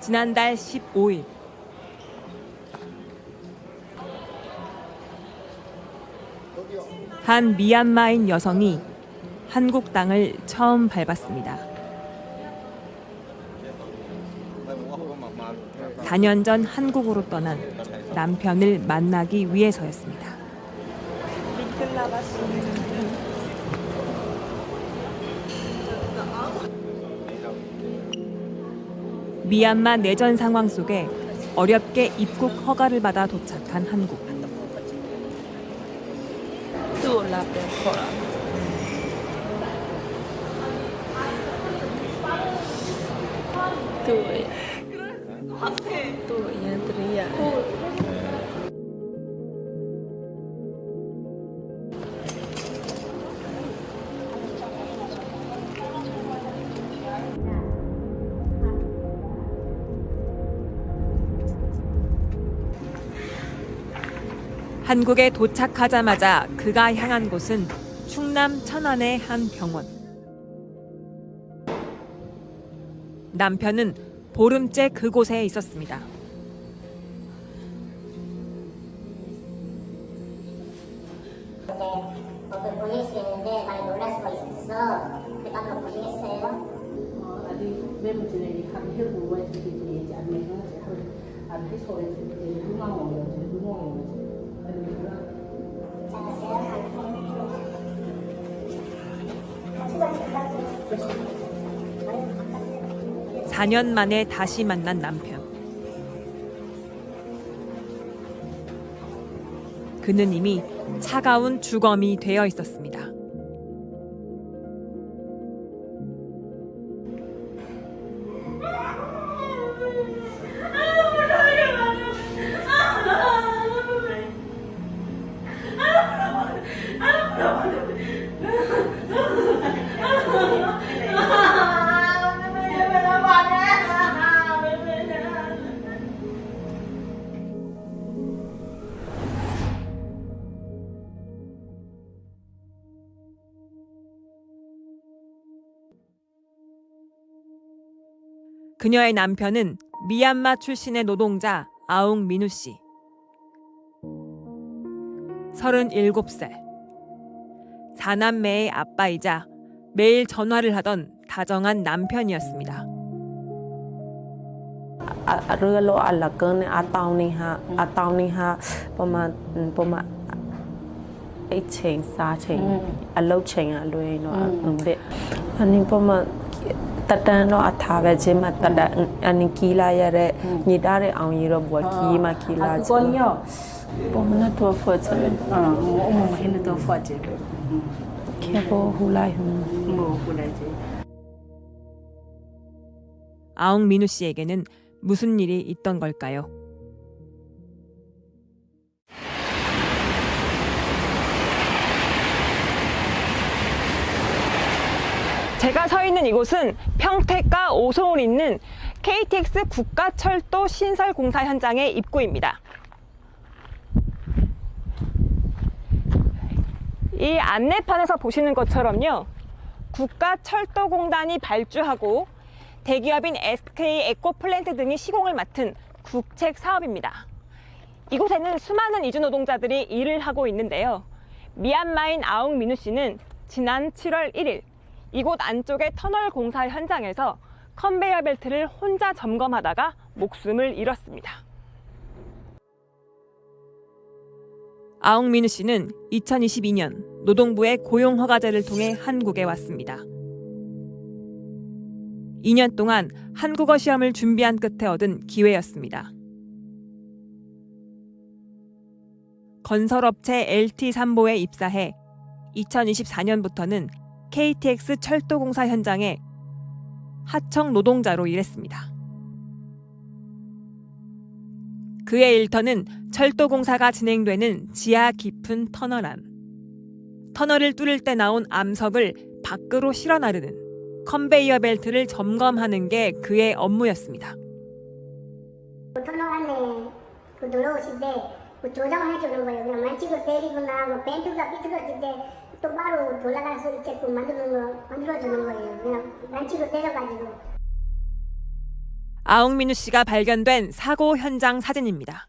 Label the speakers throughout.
Speaker 1: 지난달 15일 한 미얀마인 여성이 한국 땅을 처음 밟았습니다. 4년 전 한국으로 떠난 남편을 만나기 위해서였습니다. 미얀마 내전 상황 속에 어렵게 입국 허가를 받아 도착한 한국. 한국에 도착하자마자 그가 향한 곳은 충남 천안의 한 병원. 남편은 보름째 그곳에 있었습니다.
Speaker 2: 법을 보낼 수 있는데 많이 놀랄 수가 있어서 한번 보시겠어요?
Speaker 1: 사 년 만에 다시 만난 남편. 그는 이미 차가운 주검이 되어 있었습니다. 그녀의 남편은 미얀마 출신의 노동자 아웅 민우 씨. 37살. 4남매의 아빠이자 매일 전화를 하던 다정한 남편이었습니다. 아웅 민우 씨에게는 무슨 일이 있던 걸까요? 제가 서 있는 이곳은 평택과 오송을 잇는 KTX 국가철도 신설공사 현장의 입구입니다. 이 안내판에서 보시는 것처럼요, 국가철도공단이 발주하고 대기업인 SK 에코플랜트 등이 시공을 맡은 국책 사업입니다. 이곳에는 수많은 이주 노동자들이 일을 하고 있는데요. 미얀마인 아웅 민우 씨는 지난 7월 1일 이곳 안쪽의 터널 공사 현장에서 컨베이어 벨트를 혼자 점검하다가 목숨을 잃었습니다. 아웅 민우 씨는 2022년 노동부의 고용허가제를 통해 한국에 왔습니다. 2년 동안 한국어 시험을 준비한 끝에 얻은 기회였습니다. 건설업체 LT3보에 입사해 2024년부터는 KTX 철도공사 현장에 하청 노동자로 일했습니다. 그의 일터는 철도공사가 진행되는 지하 깊은 터널 안. 터널을 뚫을 때 나온 암석을 밖으로 실어 나르는 컨베이어 벨트를 점검하는 게 그의 업무였습니다.
Speaker 2: 터널 안에 들어오실 때 조정을 해주는 거예요. 그냥 만치고 때리거나 벤트가 삐뚤어질 때 똑바로 돌아갈 수 있게끔 만들어주는 거예요. 그냥 만치고 때려가지고.
Speaker 1: 아웅민우 씨가 발견된 사고 현장 사진입니다.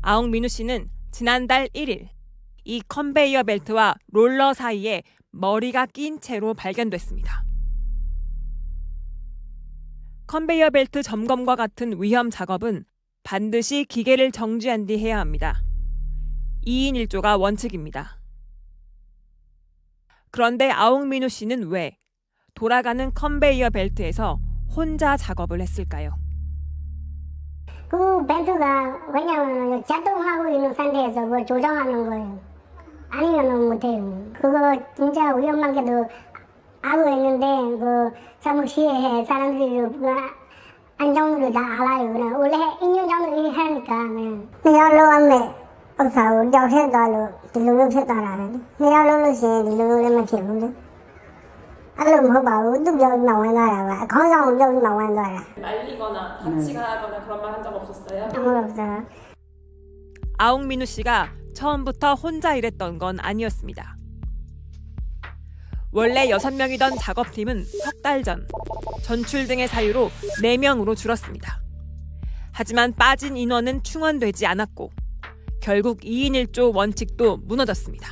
Speaker 1: 아웅민우 씨는 지난달 1일 이 컨베이어 벨트와 롤러 사이에 머리가 낀 채로 발견됐습니다. 컨베이어 벨트 점검과 같은 위험 작업은 반드시 기계를 정지한 뒤 해야 합니다. 2인 1조가 원칙입니다. 그런데 아웅민우 씨는 왜 돌아가는 컨베이어 벨트에서 혼자 작업을 했을까요?
Speaker 2: 그 벤트가 왜냐면 작동하고 있는 상태에서 그걸 조정하는 거예요. 아니면 못해요. 그거 진짜 위험한 게도 알고 있는데 그 사무실에 사람들이 그 안정을 다 알아요. 그냥 원래 2년 정도 일하니까 그냥. 내가 올라왔네. 어서ရောက်ထက်သွားလို့ဒီလိုမျိုးဖြစ်သွားတာပဲ။နှစ်ယောက်လုံးလို့ရှိရင်ဒီလိုမျိုးလည်းမဖြစ်ဘူးလေ။အဲ့လိုမဟုတ်ပါဘူး။သူ့ပြောပြီးမှဝင်သွားတာပါ။ခေါင်းဆောင်ကိုပြောပြီးမှဝင်သွားတာ။
Speaker 1: 말리거나 같이 가거나 그런 말 한 적 없었어요?
Speaker 2: 없어요.
Speaker 1: 아웅민우 씨가 처음부터 혼자 일했던 건 아니었습니다. 원래 6명이던 작업팀은 석 달 전 전출 등의 사유로 4명으로 줄었습니다. 하지만 빠진 인원은 충원되지 않았고 결국 2인 1조 원칙도 무너졌습니다.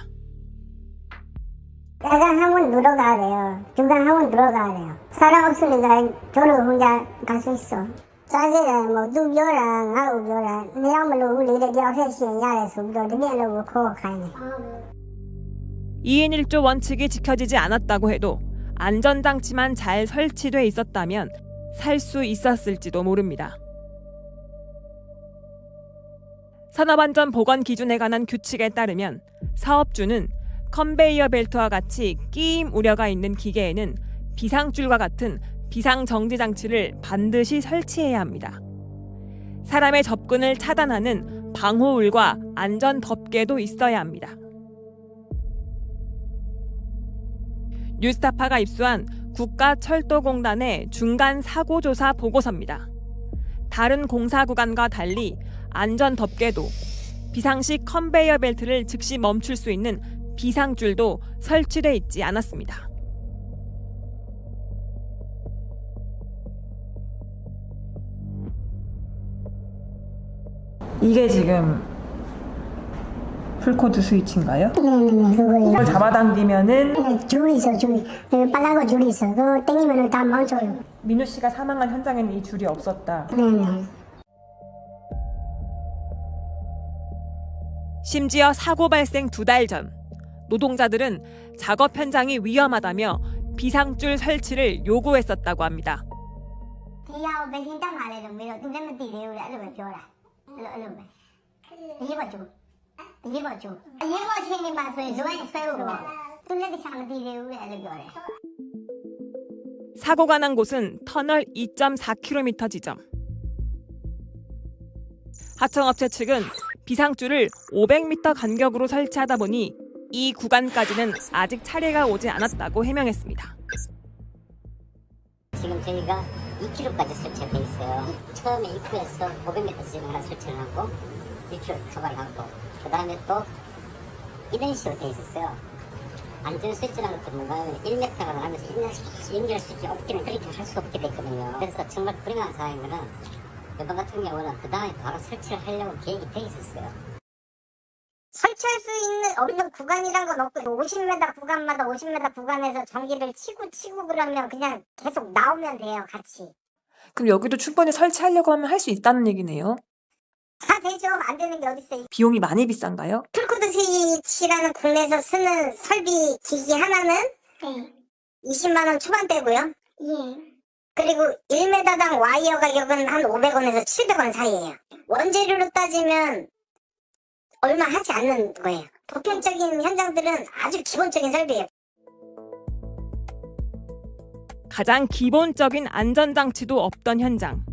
Speaker 2: 약간 한번 들어가야 돼요. 중간 한번 들어가야 돼요. 사람 없으니까 저는 혼자 갈 수 있어. 자기는 뭐 누구랑 하고 누구랑 내야말로 우리 이렇게 어색신 야래서 우리가 되게로 거 가네.
Speaker 1: 2인 1조 원칙이 지켜지지 않았다고 해도 안전장치만 잘 설치돼 있었다면 살 수 있었을지도 모릅니다. 산업안전보건 기준에 관한 규칙에 따르면 사업주는 컨베이어 벨트와 같이 끼임 우려가 있는 기계에는 비상줄과 같은 비상정지 장치를 반드시 설치해야 합니다. 사람의 접근을 차단하는 방호울과 안전 덮개도 있어야 합니다. 뉴스타파가 입수한 국가철도공단의 중간 사고조사 보고서입니다. 다른 공사 구간과 달리 안전 덮개도 비상시 컨베이어 벨트를 즉시 멈출 수 있는 비상줄도 설치돼 있지 않았습니다.
Speaker 3: 이게 지금 풀코드 스위치인가요?
Speaker 2: 네네네 그거예요.
Speaker 3: 이걸 잡아당기면은
Speaker 2: 줄이 있어 줄. 빨간 줄이 있어. 그거 땡기면 다 멈춰요.
Speaker 3: 민우 씨가 사망한 현장에는 이 줄이 없었다.
Speaker 2: 네네.
Speaker 1: 심지어 사고 발생 2달 전 노동자들은 작업 현장이 위험하다며 비상줄 설치를 요구했었다고 합니다.
Speaker 2: 디하고 배신 딱 말해도 밀어. 근데 못 뛰래요. 이러면 줘라. 이러면. 이거 줘. 이거 줘. 이거 챙기면 소리 세우고. 근데 참 뛰래요. 이러면 줘라.
Speaker 1: 사고가 난 곳은 터널 2.4km 지점. 하청업체 측은 비상줄을 500m 간격으로 설치하다 보니 이 구간까지는 아직 차례가 오지 않았다고 해명했습니다.
Speaker 4: 지금 저희가 2km까지 설치돼 있어요. 처음에 입구에서 500m 지점 하나 설치를 하고 1km 초과를 하고 그 다음에 또 이런 식으로 돼 있었어요. 안전 설치라는 것도 뭔가 1m가 하면서 연결 수 있게 없기는 그렇게 할 수 없게 됐거든요. 그래서 정말 불행한 상황인 거는 이번 같은 경우는 그 다음에 바로 설치를 하려고 계획이 돼 있었어요.
Speaker 2: 설치할 수 있는 없는 구간이란 건 없고 50m 구간마다 50m 구간에서 전기를 치고 그러면 그냥 계속 나오면 돼요. 같이.
Speaker 3: 그럼 여기도 충분히 설치하려고 하면 할 수 있다는 얘기네요.
Speaker 2: 다 되죠. 안 되는 게 어딨어요.
Speaker 3: 비용이 많이 비싼가요?
Speaker 2: 풀코드 스위치라는 국내에서 쓰는 설비 기기 하나는 20만 원 초반대고요. 그리고 1m당 와이어 가격은 한 500원에서 700원 사이예요. 원재료로 따지면 얼마 하지 않는 거예요. 보편적인 현장들은 아주 기본적인 설비예요.
Speaker 1: 가장 기본적인 안전장치도 없던 현장.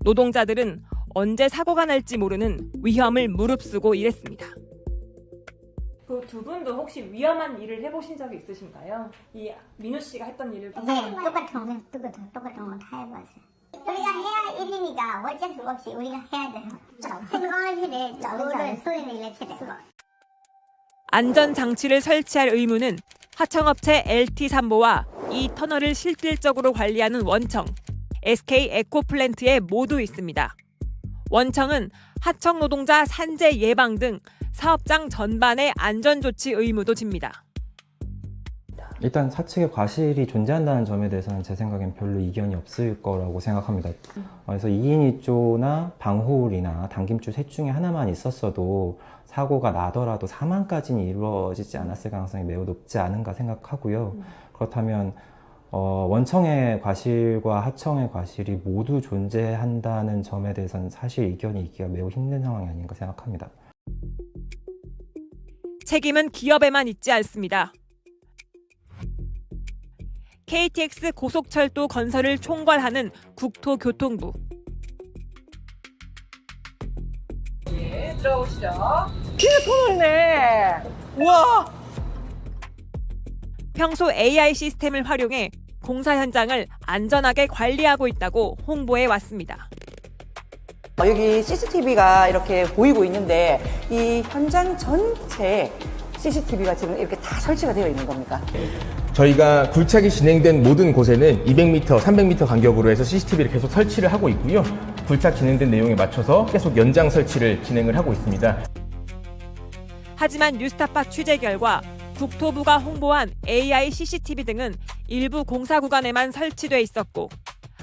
Speaker 1: 노동자들은 언제 사고가 날지 모르는 위험을 무릅쓰고 일했습니다. 그 두 분도 혹시 위험한 일을 해보신 적이 있으신가요? 이 민우 씨가 했던 일을
Speaker 2: 네, 똑같은 거 다 해봤어요. 우리가 해야 할 일이니까 어쩔 수 없이 우리가 해야 돼요. 생각하시네. 저거를 소리는 이렇게 돼요.
Speaker 1: 안전장치를 설치할 의무는 하청업체 LT3보와 이 터널을 실질적으로 관리하는 원청, SK 에코플랜트에 모두 있습니다. 원청은 하청 노동자 산재 예방 등 사업장 전반의 안전조치 의무도 집니다.
Speaker 5: 일단 사측의 과실이 존재한다는 점에 대해서는 제 생각엔 별로 이견이 없을 거라고 생각합니다. 그래서 2인 1조나 방호울이나 당김줄 셋 중에 하나만 있었어도 사고가 나더라도 사망까지는 이루어지지 않았을 가능성이 매우 높지 않은가 생각하고요. 그렇다면 원청의 과실과 하청의 과실이 모두 존재한다는 점에 대해서는 사실 이견이 있기가 매우 힘든 상황이 아닌가 생각합니다.
Speaker 1: 책임은 기업에만 있지 않습니다. KTX 고속철도 건설을 총괄하는 국토교통부.
Speaker 3: 들어오시죠.
Speaker 1: 터널네. 우와. 평소 AI 시스템을 활용해 공사 현장을 안전하게 관리하고 있다고 홍보해 왔습니다.
Speaker 6: 여기 CCTV가 이렇게 보이고 있는데 이 현장 전체에 CCTV가 지금 이렇게 다 설치가 되어 있는 겁니까?
Speaker 7: 저희가 굴착이 진행된 모든 곳에는 200m, 300m 간격으로 해서 CCTV를 계속 설치를 하고 있고요. 굴착 진행된 내용에 맞춰서 계속 연장 설치를 진행을 하고 있습니다.
Speaker 1: 하지만 뉴스타파 취재 결과 국토부가 홍보한 AI CCTV 등은 일부 공사 구간에만 설치돼 있었고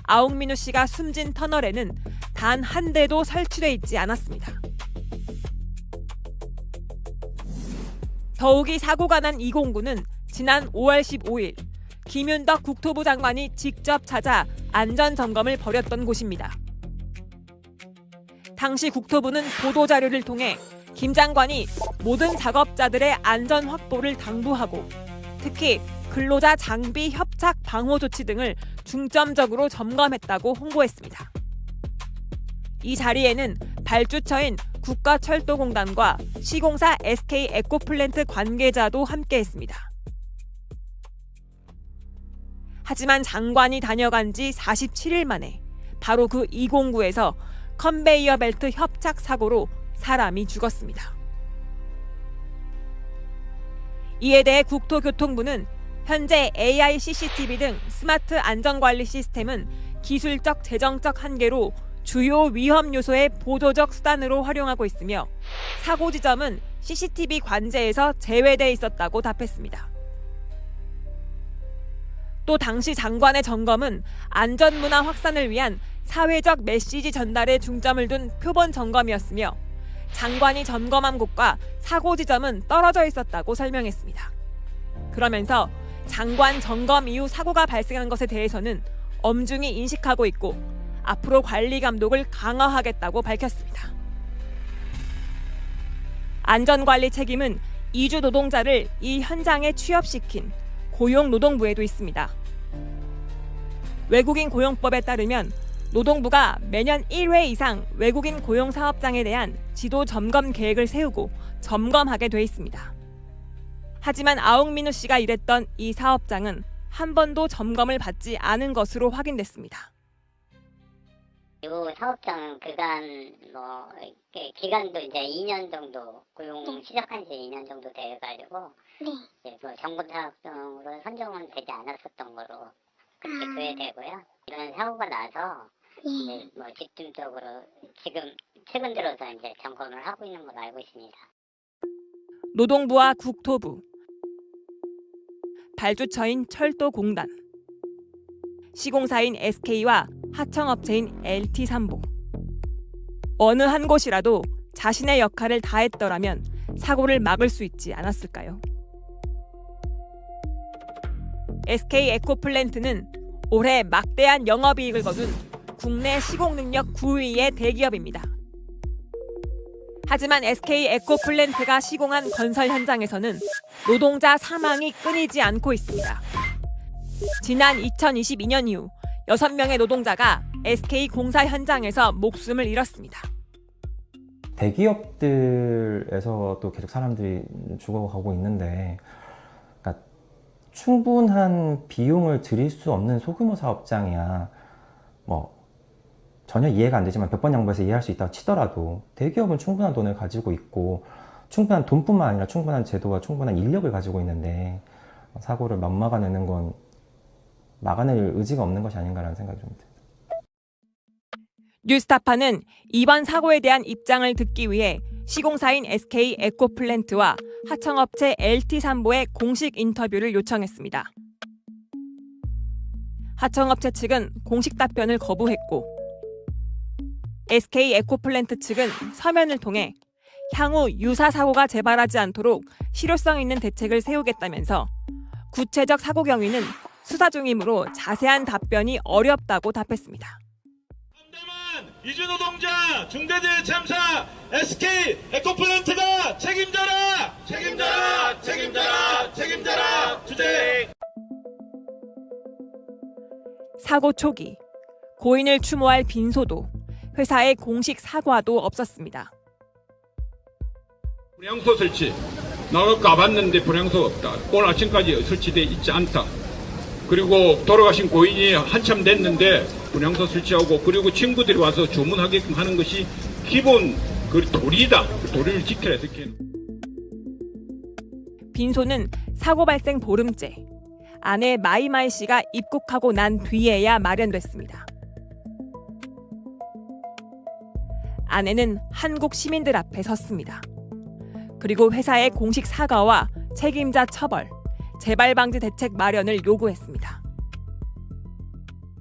Speaker 1: 아웅민우 씨가 숨진 터널에는 단 한 대도 설치돼 있지 않았습니다. 더욱이 사고가 난 이 공구는 지난 5월 15일 김윤덕 국토부 장관이 직접 찾아 안전점검을 벌였던 곳입니다. 당시 국토부는 보도자료를 통해 김 장관이 모든 작업자들의 안전 확보를 당부하고 특히 근로자 장비 협착 방호 조치 등을 중점적으로 점검했다고 홍보했습니다. 이 자리에는 발주처인 국가철도공단과 시공사 SK 에코플랜트 관계자도 함께했습니다. 하지만 장관이 다녀간 지 47일 만에 바로 그 209에서 컨베이어 벨트 협착 사고로 사람이 죽었습니다. 이에 대해 국토교통부는 현재 AI CCTV 등 스마트 안전관리 시스템은 기술적 재정적 한계로 주요 위험 요소의 보조적 수단으로 활용하고 있으며 사고 지점은 CCTV 관제에서 제외돼 있었다고 답했습니다. 또 당시 장관의 점검은 안전문화 확산을 위한 사회적 메시지 전달에 중점을 둔 표본 점검이었으며 장관이 점검한 곳과 사고 지점은 떨어져 있었다고 설명했습니다. 그러면서 장관 점검 이후 사고가 발생한 것에 대해서는 엄중히 인식하고 있고 앞으로 관리 감독을 강화하겠다고 밝혔습니다. 안전관리 책임은 이주 노동자를 이 현장에 취업시킨 고용노동부에도 있습니다. 외국인 고용법에 따르면 노동부가 매년 1회 이상 외국인 고용 사업장에 대한 지도 점검 계획을 세우고 점검하게 돼 있습니다. 하지만 아웅민우 씨가 일했던 이 사업장은 한 번도 점검을 받지 않은 것으로 확인됐습니다.
Speaker 4: 이 사업장은 그간 기간도 이제 2년 정도 고용 시작한 지 2년 정도 돼가지고 점검 사업장으로 선정은 되지 않았었던 거로 그렇게 조회되고요. 이런 사고가 나서 이제 집중적으로 지금 최근 들어서 이제 점검을 하고 있는 걸로 알고 있습니다.
Speaker 1: 노동부와 국토부, 발주처인 철도공단, 시공사인 SK와 하청업체인 LT3보. 어느 한 곳이라도 자신의 역할을 다했더라면 사고를 막을 수 있지 않았을까요? SK 에코플랜트는 올해 막대한 영업이익을 거둔 국내 시공 능력 9위의 대기업입니다. 하지만 SK 에코플랜트가 시공한 건설 현장에서는 노동자 사망이 끊이지 않고 있습니다. 지난 2022년 이후 6명의 노동자가 SK 공사 현장에서 목숨을 잃었습니다.
Speaker 5: 대기업들에서도 계속 사람들이 죽어가고 있는데 그러니까 충분한 비용을 들일 수 없는 소규모 사업장이야 전혀 이해가 안 되지만 몇 번 양보해서 이해할 수 있다고 치더라도 대기업은 충분한 돈을 가지고 있고 충분한 돈뿐만 아니라 충분한 제도와 충분한 인력을 가지고 있는데 사고를 못 막아내는 건 막아낼 의지가 없는 것이 아닌가라는 생각이 좀 듭니다.
Speaker 1: 뉴스타파는 이번 사고에 대한 입장을 듣기 위해 시공사인 SK 에코플랜트와 하청업체 LT3보의 공식 인터뷰를 요청했습니다. 하청업체 측은 공식 답변을 거부했고 SK 에코플랜트 측은 서면을 통해 향후 유사 사고가 재발하지 않도록 실효성 있는 대책을 세우겠다면서 구체적 사고 경위는 수사 중이므로 자세한 답변이 어렵다고 답했습니다.
Speaker 8: 이주노동자 중대재해 참사 SK 에코플랜트가 책임져라! 책임져라! 책임져라! 책임져라! 주제!
Speaker 1: 사고 초기 고인을 추모할 빈소도 회사의 공식 사과도 없었습니다.
Speaker 9: 불량소 설치 나가 가봤는데 불량소 없다. 오늘 아침까지 설치돼 있지 않다. 그리고 돌아가신 고인이 한참 됐는데 분향소 설치하고 그리고 친구들이 와서 주문하게끔 하는 것이 기본 그 도리다. 그 도리를 지켜야 해서
Speaker 1: 빈소는 사고 발생 보름째 아내 마이마이 씨가 입국하고 난 뒤에야 마련됐습니다. 아내는 한국 시민들 앞에 섰습니다. 그리고 회사의 공식 사과와 책임자 처벌, 재발 방지 대책 마련을 요구했습니다.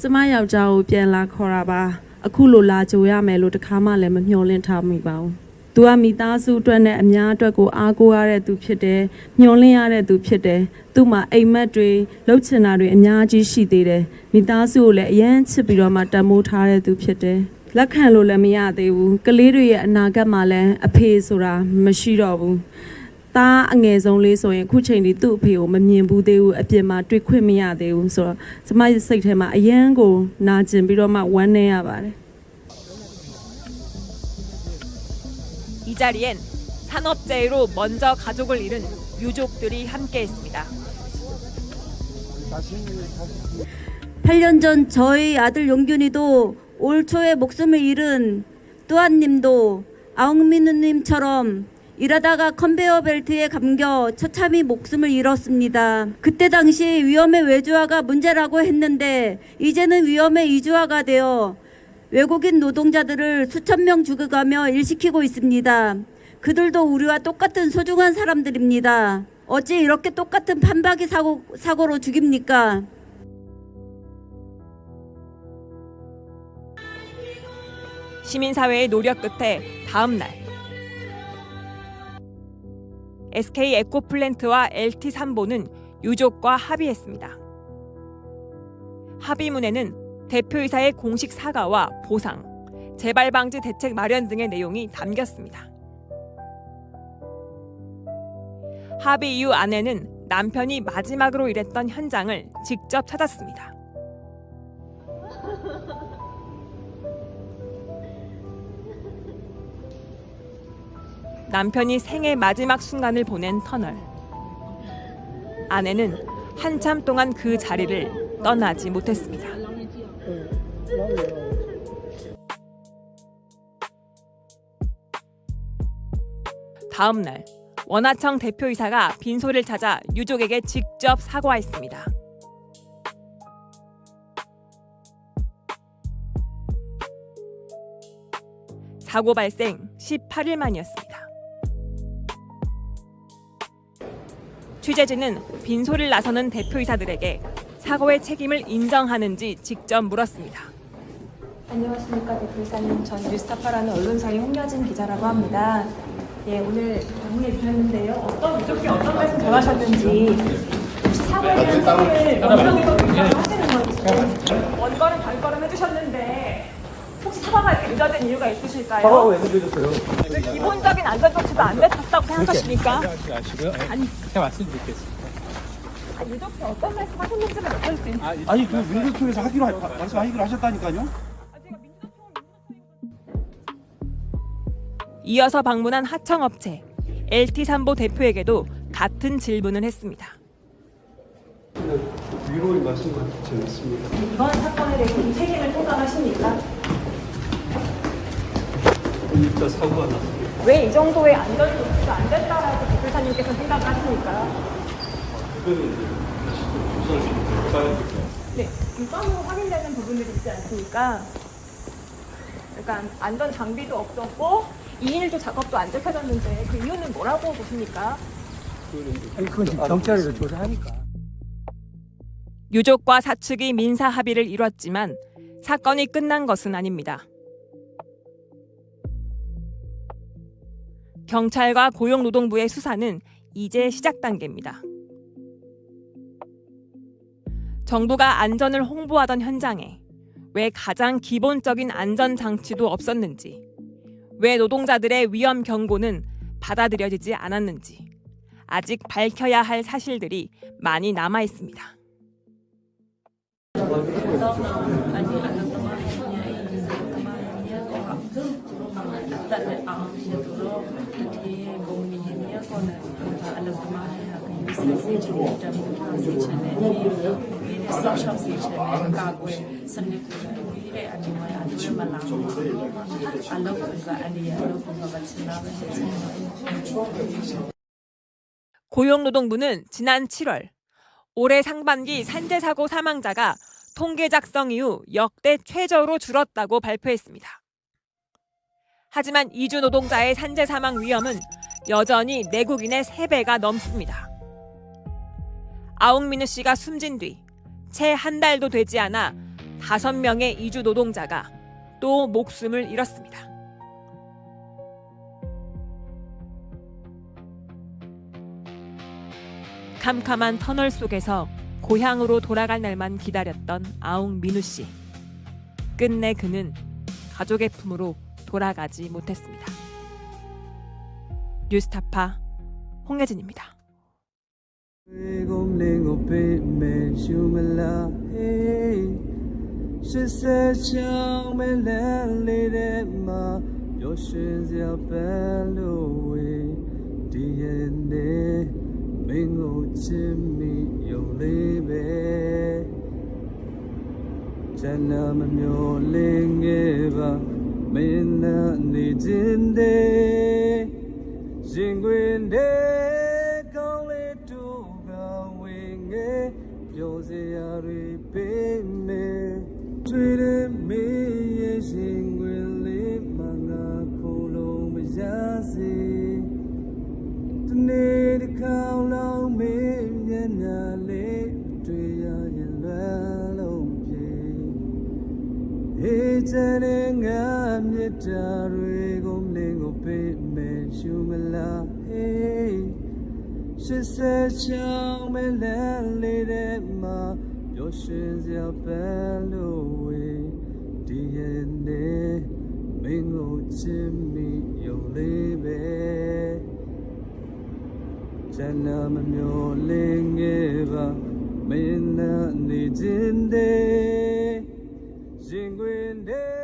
Speaker 10: ကျမယောက်ျားကိုပြန်လာခေါ်တာပါအခုလိုလာကြိုရမယ်လို့တခါမှလည်းမမျှော်လင့်ထားမိပါဘူးသူကမိသားစုအတွက်နဲ့အများအတွက်ကိုအားကိုးရတဲ့သူဖြစ်တယ်မျှော်လင့်ရတဲ့သူဖြစ်တယ်သူ့မှာအိမ်မက်တွေလှုပ်ချင်တာတွေအများကြီးရှိသေးတယ်မိသားစုကိုလည်းအယမ်းချစ်ပြီးတော့မှတန်ဖိုးထားတဲ့သူဖြစ်တယ်လက်ခံလို့လည်းမရသေးဘူးကလေးတွေရဲ့အနာဂတ်မှာလည်းအဖေဆိုတာမရှိတော့ဘူးသားအငယ်ဆုံးလေးဆိုရင်အခုချိန်ဒီသူ့အဖေကိုမမြင်ဘူးသေးဘူးအပြင်မှာတွေ့ခွင့်မရသေးဘူးဆိုတော့ကျမရဲ့စိတ်ထဲမှာအယမ်းကိုနာကျင်ပြီးတော့မှဝမ်းနည်းရပါတယ်
Speaker 1: 이 자리엔 산업재해로 먼저 가족을 잃은 유족들이 함께했습니다.
Speaker 11: 8년 전 저희 아들 용균이도 올 초에 목숨을 잃은 뚜안님도 아웅민우님처럼 일하다가 컨베이어 벨트에 감겨 처참히 목숨을 잃었습니다. 그때 당시 위험의 외주화가 문제라고 했는데 이제는 위험의 이주화가 되어 외국인 노동자들을 수천 명 죽어가며 일시키고 있습니다. 그들도 우리와 똑같은 소중한 사람들입니다. 어찌 이렇게 똑같은 판박이 사고로 죽입니까?
Speaker 1: 시민사회의 노력 끝에 다음 날 SK 에코플랜트와 LT3보는 유족과 합의했습니다. 합의문에는 대표이사의 공식 사과와 보상, 재발 방지 대책 마련 등의 내용이 담겼습니다. 합의 이후 아내는 남편이 마지막으로 일했던 현장을 직접 찾았습니다. 남편이 생애 마지막 순간을 보낸 터널. 아내는 한참 동안 그 자리를 떠나지 못했습니다. 다음 날 원화청 대표이사가 빈소를 찾아 유족에게 직접 사과했습니다. 사고 발생 18일 만이었습니다. 취재진은 빈소를 나서는 대표이사들에게 사고의 책임을 인정하는지 직접 물었습니다.
Speaker 12: 안녕하십니까 대표이사님. 전 뉴스타파라는 언론사의 홍여진 기자라고 합니다. 예, 오늘 방문해 주셨는데요. 어떤 유족께 어떤 말씀 전하셨는지 혹시 사고에 대한 책임을 원성에서 인정하시는 건지 원걸음 단걸음 해주셨는데 혹시 사과가 늦어진 이유가 있으실까요?
Speaker 13: 사과가 왜 늦어졌어요?
Speaker 1: 기본적인 안전조치도 안 됐다고 생각하십니까?
Speaker 13: 아시고요? 아니 그렇게 말씀드리겠습니다.
Speaker 1: 유족께 어떤 말씀 하셨는지는 어떨 수 있나요?
Speaker 13: 아니 그 민주통에서 말씀하기로 하셨다니까요?
Speaker 1: 이어서 방문한 하청업체 LT3보 대표에게도 같은 질문을 했습니다.
Speaker 14: 위로의 말씀만 드리겠습니다.
Speaker 12: 이번 사건에 대해서 책임을 통감하십니까?
Speaker 14: 일단 사고가 났습니다.
Speaker 1: 왜 이 정도의 안전조치가 안 됐다라고 대표사님께서 생각하십니까?
Speaker 14: 그거는 이제 다시 또 조사를 좀 해봐야 될 것 같아요.
Speaker 1: 네, 일반으로 확인되는 부분들이 있지 않습니까? 그러니까 안전 장비도 없었고 2인조 작업도 안 지켜졌는데 그 이유는 뭐라고 보십니까?
Speaker 13: 그건 지금 경찰에서 조사하니까.
Speaker 1: 유족과 사측이 민사 합의를 이뤘지만 사건이 끝난 것은 아닙니다. 경찰과 고용노동부의 수사는 이제 시작 단계입니다. 정부가 안전을 홍보하던 현장에 왜 가장 기본적인 안전 장치도 없었는지, 왜 노동자들의 위험 경고는 받아들여지지 않았는지 아직 밝혀야 할 사실들이 많이 남아 있습니다. 고용노동부는 지난 7월 올해 상반기 산재사고 사망자가 통계 작성 이후 역대 최저로 줄었다고 발표했습니다. 하지만 이주 노동자의 산재 사망 위험은 여전히 내국인의 3배가 넘습니다. 아웅민우 씨가 숨진 뒤 채 한 달도 되지 않아 5명의 이주 노동자가 또 목숨을 잃었습니다. 캄캄한 터널 속에서 고향으로 돌아갈 날만 기다렸던 아웅민우 씨. 끝내 그는 가족의 품으로 돌아가지 못했습니다. 뉴스타파 홍예진입니다.
Speaker 15: Jingwinde